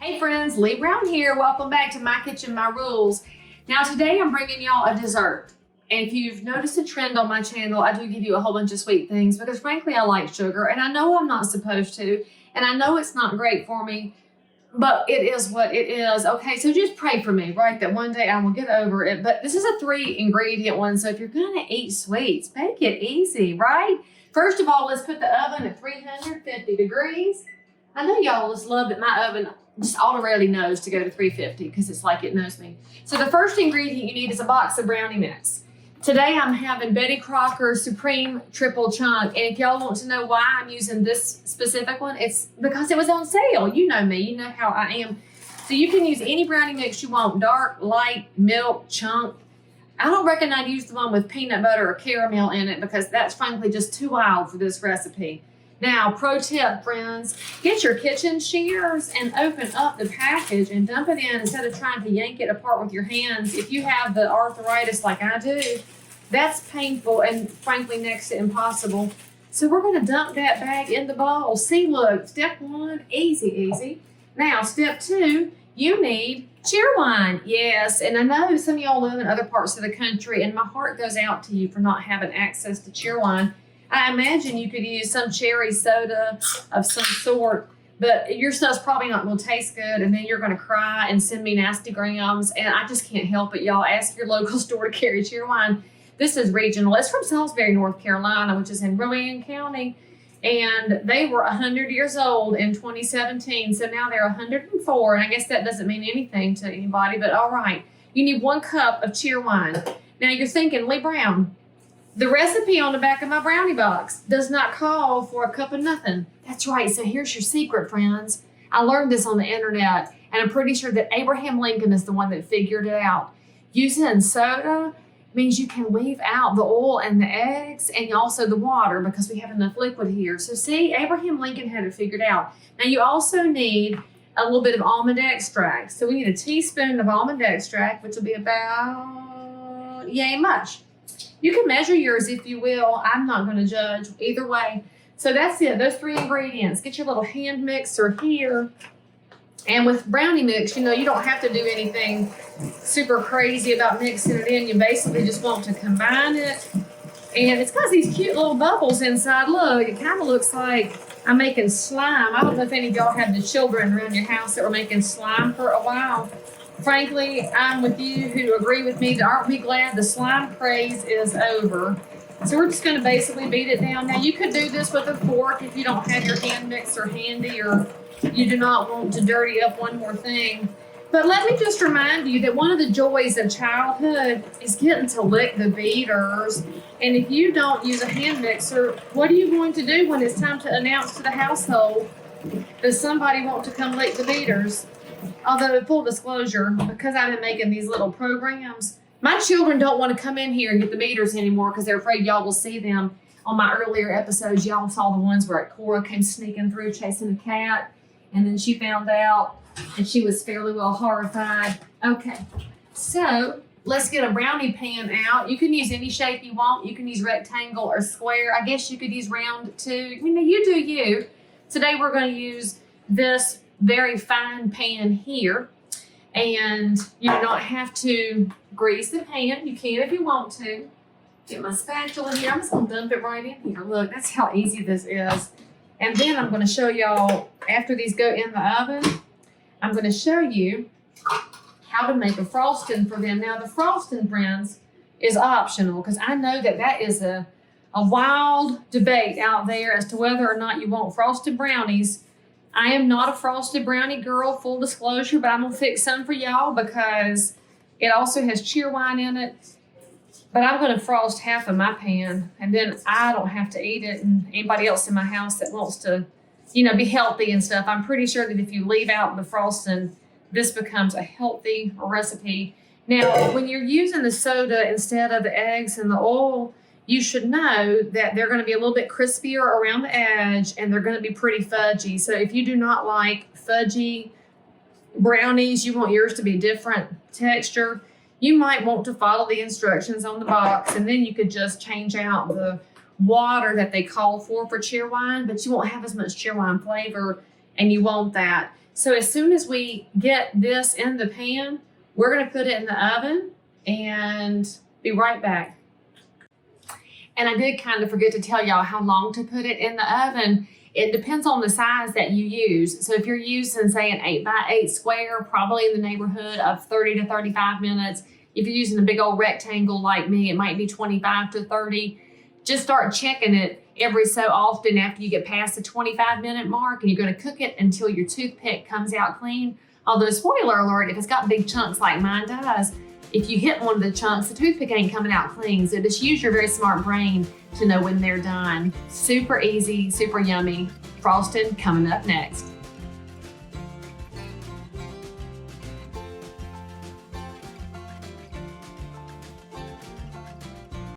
Hey friends, Lee Brown here. Welcome back to My Kitchen, My Rules. Now today I'm bringing y'all a dessert. And if you've noticed a trend on my channel, I do give you a whole bunch of sweet things because frankly I like sugar and I know I'm not supposed to. And I know it's not great for me, but it is what it is. Okay, so just pray for me, right? That one day I will get over it. But this is a 3-ingredient one, so if you're gonna eat sweets, make it easy, right? First of all, let's put the oven at 350 degrees. I know y'all just love that my oven just automatically knows to go to 350 because it's like it knows me. So the first ingredient you need is a box of brownie mix. Today I'm having Betty Crocker's Supreme Triple Chunk. And if y'all want to know why I'm using this specific one, it's because it was on sale. You know me, you know how I am. So you can use any brownie mix you want, dark, light, milk, chunk. I don't reckon I'd use the one with peanut butter or caramel in it because that's frankly just too wild for this recipe. Now, pro tip, friends, get your kitchen shears and open up the package and dump it in instead of trying to yank it apart with your hands. If you have the arthritis like I do, that's painful and frankly next to impossible. So we're going to dump that bag in the bowl. See, look, step 1, easy. Now, step 2, you need Cheerwine. Yes, and I know some of y'all live in other parts of the country and my heart goes out to you for not having access to Cheerwine. I imagine you could use some cherry soda of some sort, but your stuff's probably not going to taste good, and then you're going to cry and send me nasty grams, and I just can't help it, y'all. Ask your local store to carry Cheerwine. This is regional. It's from Salisbury, North Carolina, which is in Rowan County, and they were 100 years old in 2017, so now they're 104, and I guess that doesn't mean anything to anybody, but all right. You need 1 cup of Cheerwine. Now you're thinking, Lee Brown, the recipe on the back of my brownie box does not call for a cup of nothing. That's right. So here's your secret, friends. I learned this on the internet, and I'm pretty sure that Abraham Lincoln is the one that figured it out. Using soda means you can leave out the oil and the eggs and also the water because we have enough liquid here. So see, Abraham Lincoln had it figured out. Now you also need a little bit of almond extract. So we need a teaspoon of almond extract, which will be about yay much. You can measure yours if you will. I'm not going to judge either way. So that's it. Those 3 ingredients. Get your little hand mixer here. And with brownie mix, you know, you don't have to do anything super crazy about mixing it in. You basically just want to combine it. And it's got these cute little bubbles inside. Look, it kind of looks like I'm making slime. I don't know if any of y'all have the children around your house that were making slime for a while. Frankly, I'm with you who agree with me that aren't we glad the slime craze is over. So we're just going to basically beat it down. Now you could do this with a fork if you don't have your hand mixer handy or you do not want to dirty up one more thing. But let me just remind you that one of the joys of childhood is getting to lick the beaters. And if you don't use a hand mixer, what are you going to do when it's time to announce to the household that somebody wants to come lick the beaters? Although, full disclosure, because I've been making these little programs, my children don't want to come in here and get the beaters anymore because they're afraid y'all will see them. On my earlier episodes, y'all saw the ones where Cora came sneaking through chasing a cat, and then she found out, and she was fairly well horrified. Okay, so let's get a brownie pan out. You can use any shape you want. You can use rectangle or square. I guess you could use round too. You know, you do you. Today we're going to use this very fine pan here, and you do not have to grease the pan. You can if you want to. Get my spatula here. I'm just going to dump it right in here. Look, that's how easy this is. And then I'm going to show y'all, after these go in the oven, I'm going to show you how to make a frosting for them. Now the frosting, friends, is optional because I know that that is a wild debate out there as to whether or not you want frosted brownies. I am not a frosted brownie girl, full disclosure, but I'm going to fix some for y'all because it also has Cheerwine in it. But I'm going to frost half of my pan, and then I don't have to eat it, and anybody else in my house that wants to, you know, be healthy and stuff. I'm pretty sure that if you leave out the frosting, this becomes a healthy recipe. Now, when you're using the soda instead of the eggs and the oil, you should know that they're going to be a little bit crispier around the edge and they're going to be pretty fudgy. So if you do not like fudgy brownies, you want yours to be different texture, you might want to follow the instructions on the box, and then you could just change out the water that they call for Cheerwine, but you won't have as much Cheerwine flavor, and you want that. So as soon as we get this in the pan, we're gonna put it in the oven and be right back. And I did kind of forget to tell y'all how long to put it in the oven. It depends on the size that you use. So if you're using, say, an 8x8 square, probably in the neighborhood of 30 to 35 minutes. If you're using a big old rectangle like me, it might be 25 to 30. Just start checking it every so often after you get past the 25-minute mark, and you're gonna cook it until your toothpick comes out clean. Although, spoiler alert, if it's got big chunks like mine does, if you hit one of the chunks, the toothpick ain't coming out clean. So just use your very smart brain to know when they're done. Super easy, super yummy. Frosting coming up next.